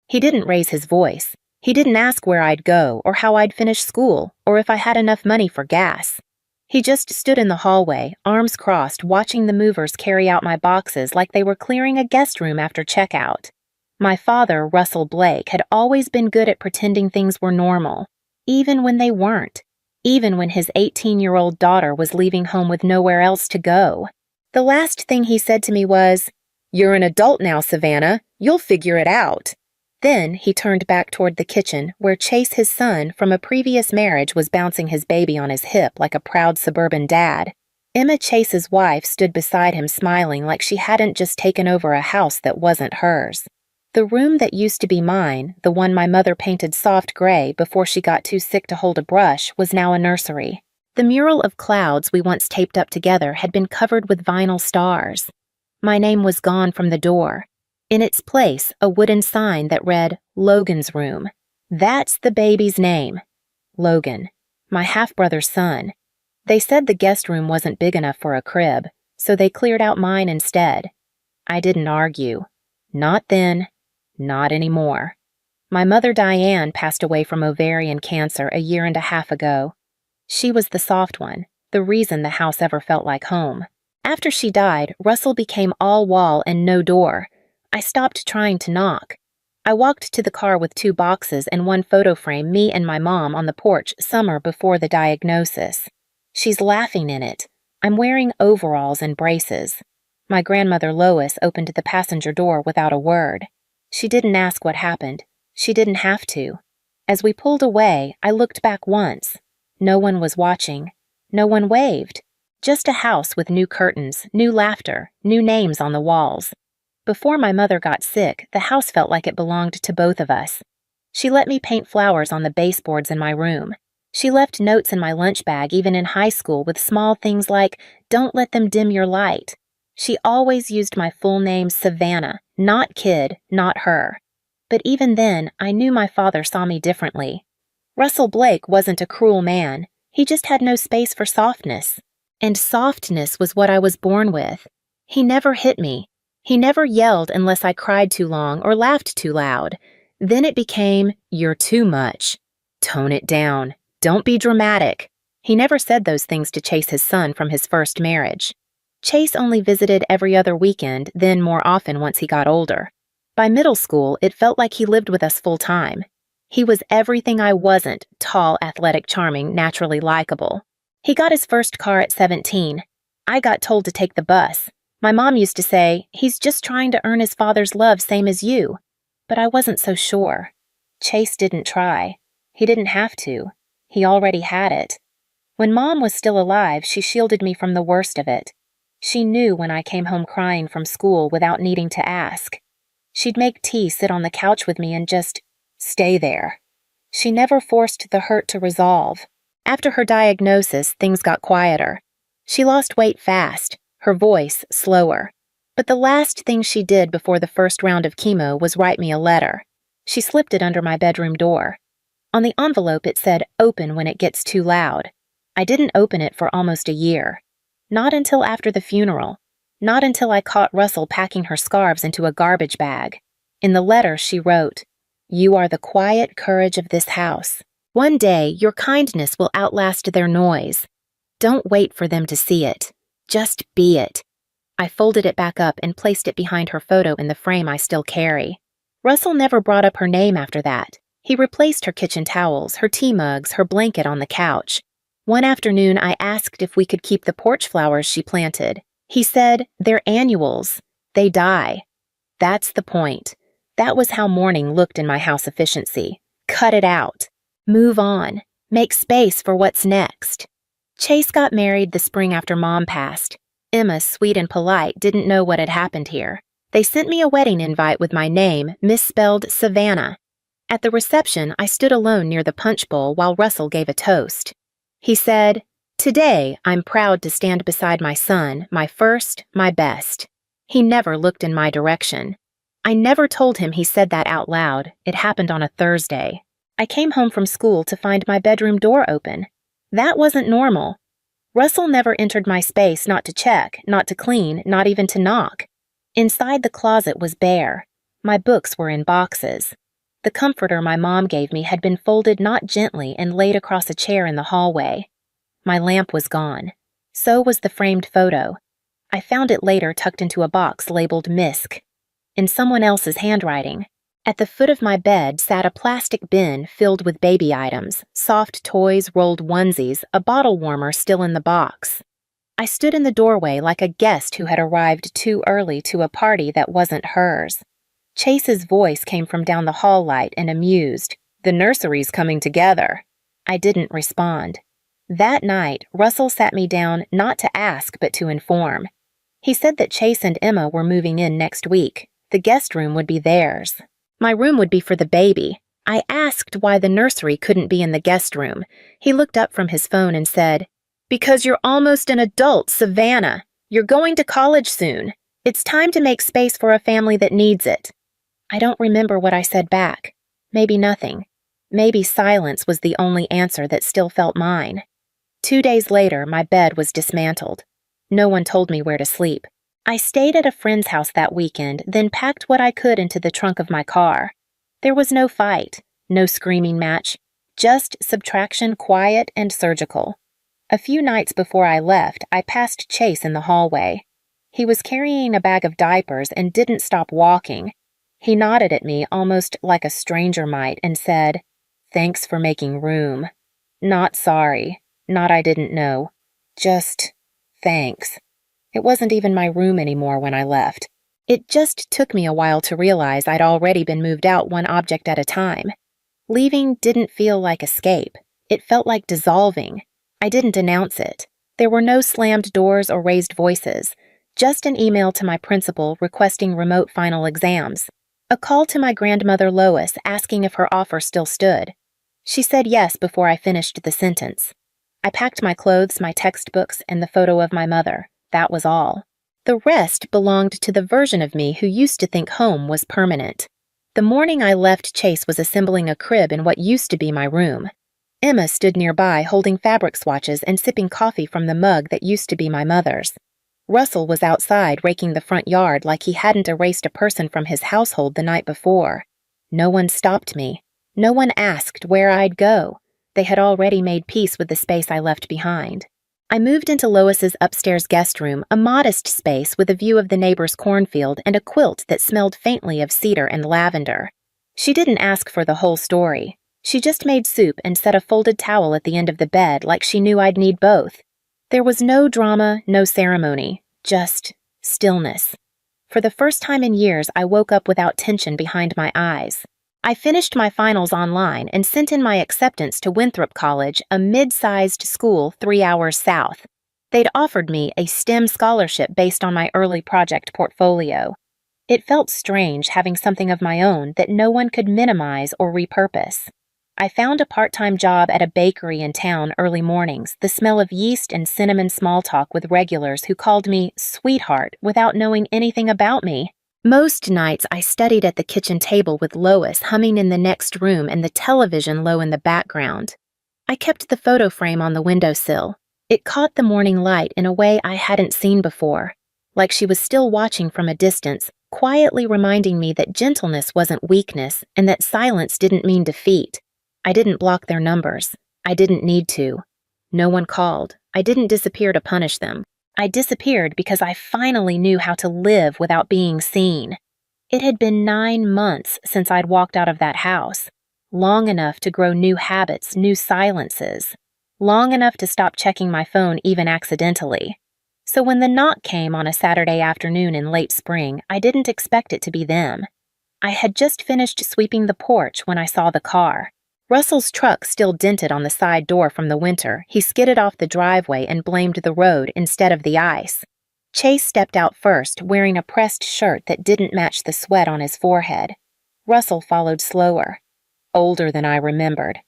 He didn't raise his voice. He didn't ask where I'd go or how I'd finish school or if I had enough money for gas. He just stood in the hallway, arms crossed, watching the movers carry out my boxes like they were clearing a guest room after checkout. My father, Russell Blake, had always been good at pretending things were normal, even when they weren't, even when his 18-year-old daughter was leaving home with nowhere else to go. The last thing he said to me was, "You're an adult now, Savannah. You'll figure it out." Then he turned back toward the kitchen, where Chase, his son, from a previous marriage, was bouncing his baby on his hip like a proud suburban dad. Emma Chase's wife stood beside him smiling like she hadn't just taken over a house that wasn't hers. The room that used to be mine, the one my mother painted soft gray before she got too sick to hold a brush, was now a nursery. The mural of clouds we once taped up together had been covered with vinyl stars. My name was gone from the door. In its place, a wooden sign that read, "Logan's Room." That's the baby's name. Logan, my half-brother's son. They said the guest room wasn't big enough for a crib, so they cleared out mine instead. I didn't argue. Not then, not anymore. My mother Diane passed away from ovarian cancer a year and a half ago. She was the soft one, the reason the house ever felt like home. After she died, Russell became all wall and no door. I stopped trying to knock. I walked to the car with 2 boxes and 1 photo frame, me and my mom on the porch summer before the diagnosis. She's laughing in it. I'm wearing overalls and braces. My grandmother Lois opened the passenger door without a word. She didn't ask what happened. She didn't have to. As we pulled away, I looked back once. No one was watching. No one waved. Just a house with new curtains, new laughter, new names on the walls. Before my mother got sick, the house felt like it belonged to both of us. She let me paint flowers on the baseboards in my room. She left notes in my lunch bag even in high school with small things like, "Don't let them dim your light." She always used my full name, Savannah, not kid, not her. But even then, I knew my father saw me differently. Russell Blake wasn't a cruel man. He just had no space for softness. And softness was what I was born with. He never hit me. He never yelled unless I cried too long or laughed too loud. Then it became, "You're too much. Tone it down. Don't be dramatic." He never said those things to Chase, his son, from his first marriage. Chase only visited every other weekend, then more often once he got older. By middle school, it felt like he lived with us full time. He was everything I wasn't: tall, athletic, charming, naturally likable. He got his first car at 17. I got told to take the bus. My mom used to say, "He's just trying to earn his father's love same as you." But I wasn't so sure. Chase didn't try. He didn't have to. He already had it. When Mom was still alive, she shielded me from the worst of it. She knew when I came home crying from school without needing to ask. She'd make tea, sit on the couch with me, and just stay there. She never forced the hurt to resolve. After her diagnosis, things got quieter. She lost weight fast, her voice slower. But the last thing she did before the first round of chemo was write me a letter. She slipped it under my bedroom door. On the envelope it said, "Open when it gets too loud." I didn't open it for almost a year. Not until after the funeral. Not until I caught Russell packing her scarves into a garbage bag. In the letter she wrote, "You are the quiet courage of this house. One day your kindness will outlast their noise. Don't wait for them to see it. Just be it." I folded it back up and placed it behind her photo in the frame I still carry. Russell never brought up her name after that. He replaced her kitchen towels, her tea mugs, her blanket on the couch. One afternoon I asked if we could keep the porch flowers she planted. He said, "They're annuals. They die." That's the point. That was how mourning looked in my house efficiency. Cut it out. Move on. Make space for what's next. Chase got married the spring after Mom passed. Emma, sweet and polite, didn't know what had happened here. They sent me a wedding invite with my name, misspelled Savannah. At the reception, I stood alone near the punch bowl while Russell gave a toast. He said, "Today, I'm proud to stand beside my son, my first, my best." He never looked in my direction. I never told him he said that out loud. It happened on a Thursday. I came home from school to find my bedroom door open. That wasn't normal. Russell never entered my space not to check, not to clean, not even to knock. Inside the closet was bare. My books were in boxes. The comforter my mom gave me had been folded not gently and laid across a chair in the hallway. My lamp was gone. So was the framed photo. I found it later tucked into a box labeled Misk, in someone else's handwriting. At the foot of my bed sat a plastic bin filled with baby items, soft toys, rolled onesies, a bottle warmer still in the box. I stood in the doorway like a guest who had arrived too early to a party that wasn't hers. Chase's voice came from down the hall light and amused. "The nursery's coming together." I didn't respond. That night, Russell sat me down not to ask but to inform. He said that Chase and Emma were moving in next week. The guest room would be theirs. My room would be for the baby. I asked why the nursery couldn't be in the guest room. He looked up from his phone and said, "Because you're almost an adult, Savannah. You're going to college soon. It's time to make space for a family that needs it." I don't remember what I said back. Maybe nothing. Maybe silence was the only answer that still felt mine. 2 days later, my bed was dismantled. No one told me where to sleep. I stayed at a friend's house that weekend, then packed what I could into the trunk of my car. There was no fight, no screaming match, just subtraction, quiet and surgical. A few nights before I left, I passed Chase in the hallway. He was carrying a bag of diapers and didn't stop walking. He nodded at me almost like a stranger might and said, "Thanks for making room." Not sorry, not I didn't know. Just thanks. It wasn't even my room anymore when I left. It just took me a while to realize I'd already been moved out one object at a time. Leaving didn't feel like escape. It felt like dissolving. I didn't announce it. There were no slammed doors or raised voices. Just an email to my principal requesting remote final exams. A call to my grandmother Lois asking if her offer still stood. She said yes before I finished the sentence. I packed my clothes, my textbooks, and the photo of my mother. That was all. The rest belonged to the version of me who used to think home was permanent. The morning I left, Chase was assembling a crib in what used to be my room. Emma stood nearby holding fabric swatches and sipping coffee from the mug that used to be my mother's. Russell was outside raking the front yard like he hadn't erased a person from his household the night before. No one stopped me. No one asked where I'd go. They had already made peace with the space I left behind. I moved into Lois's upstairs guest room, a modest space with a view of the neighbor's cornfield and a quilt that smelled faintly of cedar and lavender. She didn't ask for the whole story. She just made soup and set a folded towel at the end of the bed like she knew I'd need both. There was no drama, no ceremony, just stillness. For the first time in years, I woke up without tension behind my eyes. I finished my finals online and sent in my acceptance to Winthrop College, a mid-sized school 3 hours south. They'd offered me a STEM scholarship based on my early project portfolio. It felt strange having something of my own that no one could minimize or repurpose. I found a part-time job at a bakery in town early mornings, the smell of yeast and cinnamon small talk with regulars who called me sweetheart without knowing anything about me. Most nights I studied at the kitchen table with Lois humming in the next room and the television low in the background. I kept the photo frame on the windowsill. It caught the morning light in a way I hadn't seen before, like she was still watching from a distance, quietly reminding me that gentleness wasn't weakness and that silence didn't mean defeat. I didn't block their numbers. I didn't need to. No one called. I didn't disappear to punish them. I disappeared because I finally knew how to live without being seen. It had been 9 months since I'd walked out of that house, long enough to grow new habits, new silences, long enough to stop checking my phone even accidentally. So when the knock came on a Saturday afternoon in late spring, I didn't expect it to be them. I had just finished sweeping the porch when I saw the car. Russell's truck still dented on the side door from the winter. He skidded off the driveway and blamed the road instead of the ice. Chase stepped out first, wearing a pressed shirt that didn't match the sweat on his forehead. Russell followed slower, older than I remembered.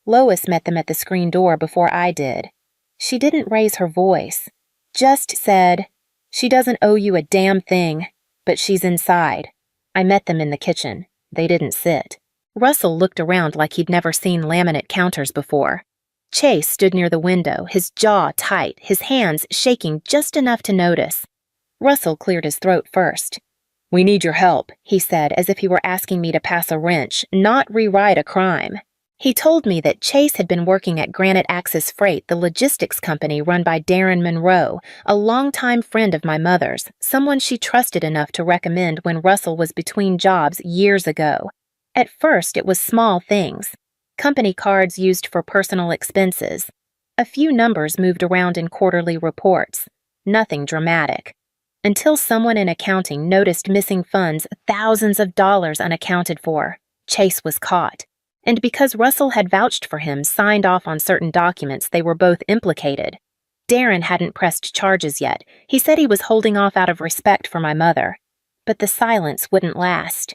Lois met them at the screen door before I did. She didn't raise her voice, just said, "She doesn't owe you a damn thing, but she's inside." I met them in the kitchen. They didn't sit. Russell looked around like he'd never seen laminate counters before. Chase stood near the window, his jaw tight, his hands shaking just enough to notice. Russell cleared his throat first. "We need your help," he said, as if he were asking me to pass a wrench, not rewrite a crime. He told me that Chase had been working at Granite Axis Freight, the logistics company run by Darren Monroe, a longtime friend of my mother's, someone she trusted enough to recommend when Russell was between jobs years ago. At first, it was small things. Company cards used for personal expenses. A few numbers moved around in quarterly reports. Nothing dramatic. Until someone in accounting noticed missing funds, thousands of dollars unaccounted for. Chase was caught. And because Russell had vouched for him, signed off on certain documents, they were both implicated. Darren hadn't pressed charges yet. He said he was holding off out of respect for my mother. But the silence wouldn't last.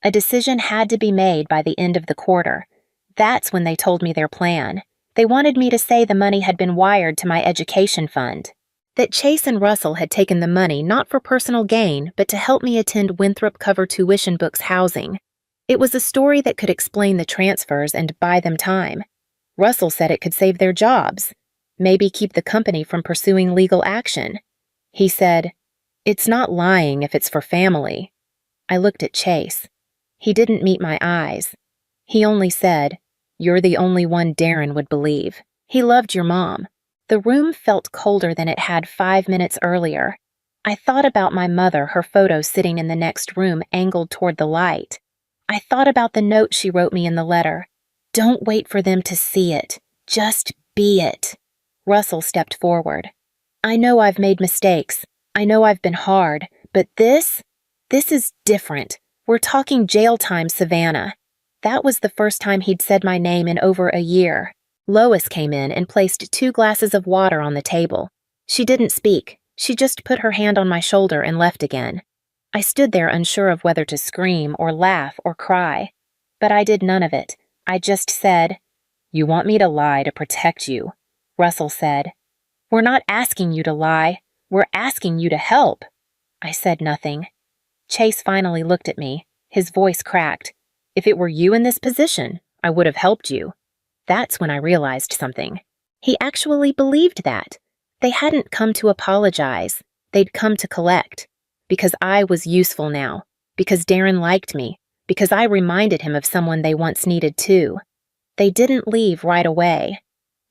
A decision had to be made by the end of the quarter. That's when they told me their plan. They wanted me to say the money had been wired to my education fund. That Chase and Russell had taken the money not for personal gain, but to help me attend Winthrop Cover Tuition Books housing. It was a story that could explain the transfers and buy them time. Russell said it could save their jobs, maybe keep the company from pursuing legal action. He said, "It's not lying if it's for family." I looked at Chase. He didn't meet my eyes. He only said, "You're the only one Darren would believe. He loved your mom." The room felt colder than it had 5 minutes earlier. I thought about my mother, her photo sitting in the next room, angled toward the light. I thought about the note she wrote me in the letter. "Don't wait for them to see it. Just be it." Russell stepped forward. "I know I've made mistakes. I know I've been hard. But this is different. We're talking jail time, Savannah." That was the first time he'd said my name in over a year. Lois came in and placed 2 glasses of water on the table. She didn't speak. She just put her hand on my shoulder and left again. I stood there unsure of whether to scream or laugh or cry. But I did none of it. I just said, "You want me to lie to protect you." Russell said, "We're not asking you to lie. We're asking you to help." I said nothing. Chase finally looked at me. His voice cracked. "If it were you in this position, I would have helped you." That's when I realized something. He actually believed that. They hadn't come to apologize. They'd come to collect. Because I was useful now. Because Darren liked me. Because I reminded him of someone they once needed too. They didn't leave right away.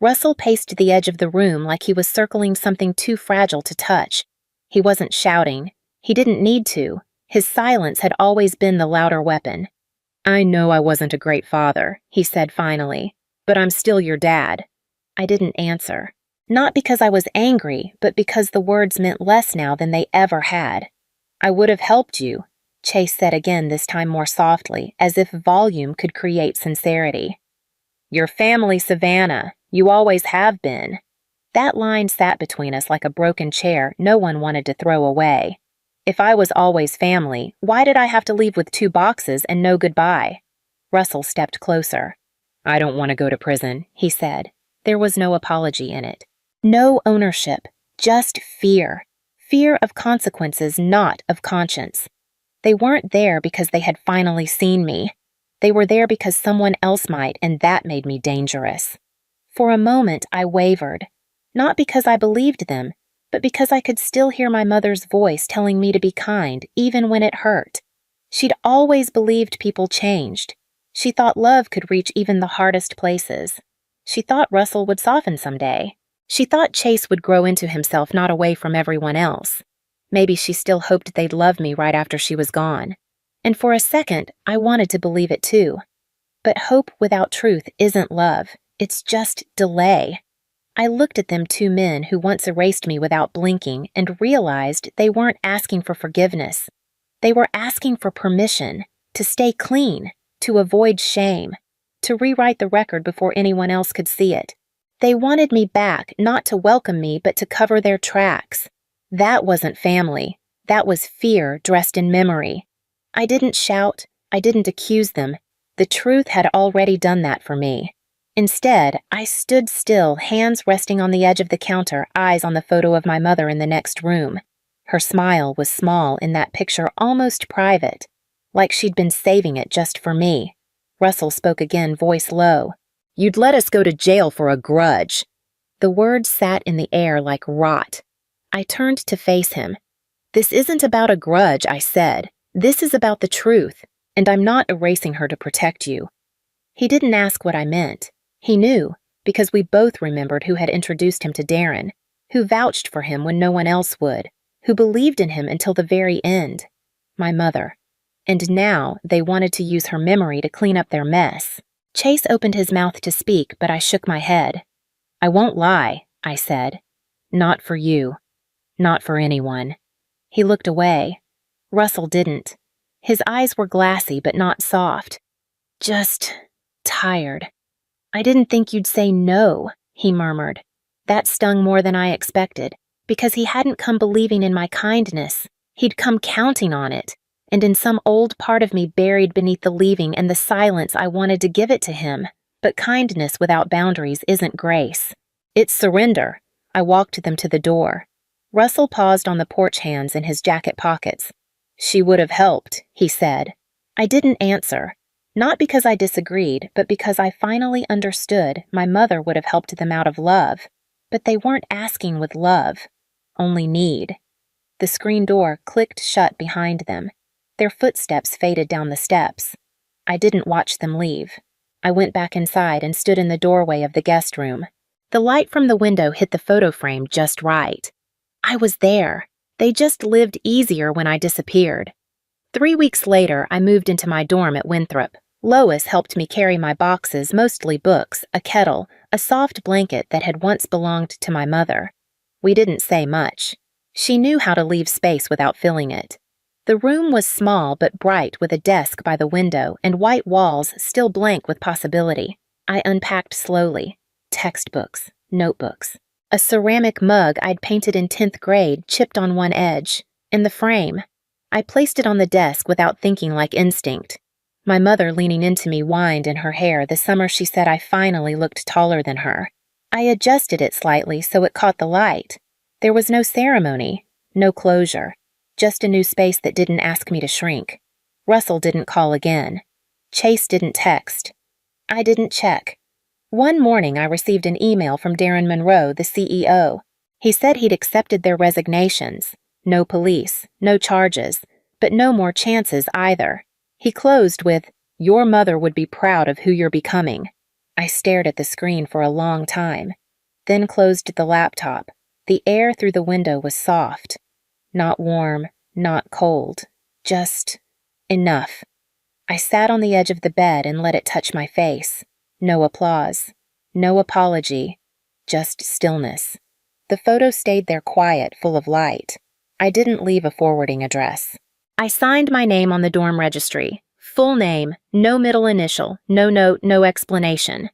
Russell paced the edge of the room like he was circling something too fragile to touch. He wasn't shouting. He didn't need to. His silence had always been the louder weapon. "I know I wasn't a great father," he said finally, "but I'm still your dad." I didn't answer. Not because I was angry, but because the words meant less now than they ever had. "I would have helped you," Chase said again, this time more softly, as if volume could create sincerity. "Your family, Savannah. You always have been." That line sat between us like a broken chair no one wanted to throw away. If I was always family, why did I have to leave with 2 boxes and no goodbye? Russell stepped closer. "I don't want to go to prison," he said. There was no apology in it. No ownership, just fear. Fear of consequences, not of conscience. They weren't there because they had finally seen me. They were there because someone else might, and that made me dangerous. For a moment, I wavered. Not because I believed them, but because I could still hear my mother's voice telling me to be kind, even when it hurt. She'd always believed people changed. She thought love could reach even the hardest places. She thought Russell would soften someday. She thought Chase would grow into himself, not away from everyone else. Maybe she still hoped they'd love me right after she was gone. And for a second, I wanted to believe it too. But hope without truth isn't love. It's just delay. I looked at them 2 men who once erased me without blinking and realized they weren't asking for forgiveness. They were asking for permission to stay clean, to avoid shame, to rewrite the record before anyone else could see it. They wanted me back, not to welcome me, but to cover their tracks. That wasn't family. That was fear dressed in memory. I didn't shout. I didn't accuse them. The truth had already done that for me. Instead, I stood still, hands resting on the edge of the counter, eyes on the photo of my mother in the next room. Her smile was small in that picture, almost private, like she'd been saving it just for me. Russell spoke again, voice low. "You'd let us go to jail for a grudge." The words sat in the air like rot. I turned to face him. "This isn't about a grudge," I said. This is about the truth, and I'm not erasing her to protect you." He didn't ask what I meant. He knew, because we both remembered who had introduced him to Darren, who vouched for him when no one else would, who believed in him until the very end. My mother. And now they wanted to use her memory to clean up their mess. Chase opened his mouth to speak, but I shook my head. "I won't lie," I said. "Not for you. Not for anyone." He looked away. Russell didn't. His eyes were glassy but not soft. "Just tired." "I didn't think you'd say no," he murmured. That stung more than I expected, because he hadn't come believing in my kindness. He'd come counting on it, and in some old part of me buried beneath the leaving and the silence I wanted to give it to him. But kindness without boundaries isn't grace. It's surrender. I walked them to the door. Russell paused on the porch hands in his jacket pockets. "She would have helped," he said. I didn't answer. Not because I disagreed, but because I finally understood my mother would have helped them out of love. But they weren't asking with love, only need. The screen door clicked shut behind them. Their footsteps faded down the steps. I didn't watch them leave. I went back inside and stood in the doorway of the guest room. The light from the window hit the photo frame just right. I was there. They just lived easier when I disappeared. 3 weeks later, I moved into my dorm at Winthrop. Lois helped me carry my boxes, mostly books, a kettle, a soft blanket that had once belonged to my mother. We didn't say much. She knew how to leave space without filling it. The room was small but bright, with a desk by the window and white walls still blank with possibility. I unpacked slowly. Textbooks, notebooks. A ceramic mug I'd painted in 10th grade chipped on one edge. In the frame. I placed it on the desk without thinking, like instinct. My mother, leaning into me, whined in her hair the summer she said I finally looked taller than her. I adjusted it slightly so it caught the light. There was no ceremony, no closure, just a new space that didn't ask me to shrink. Russell didn't call again. Chase didn't text. I didn't check. One morning I received an email from Darren Monroe, the CEO. He said he'd accepted their resignations. No police, no charges, but no more chances either. He closed with, "Your mother would be proud of who you're becoming." I stared at the screen for a long time, then closed the laptop. The air through the window was soft. Not warm, not cold, just enough. I sat on the edge of the bed and let it touch my face. No applause, no apology, just stillness. The photo stayed there quiet, full of light. I didn't leave a forwarding address. I signed my name on the dorm registry. Full name, no middle initial, no note, no explanation.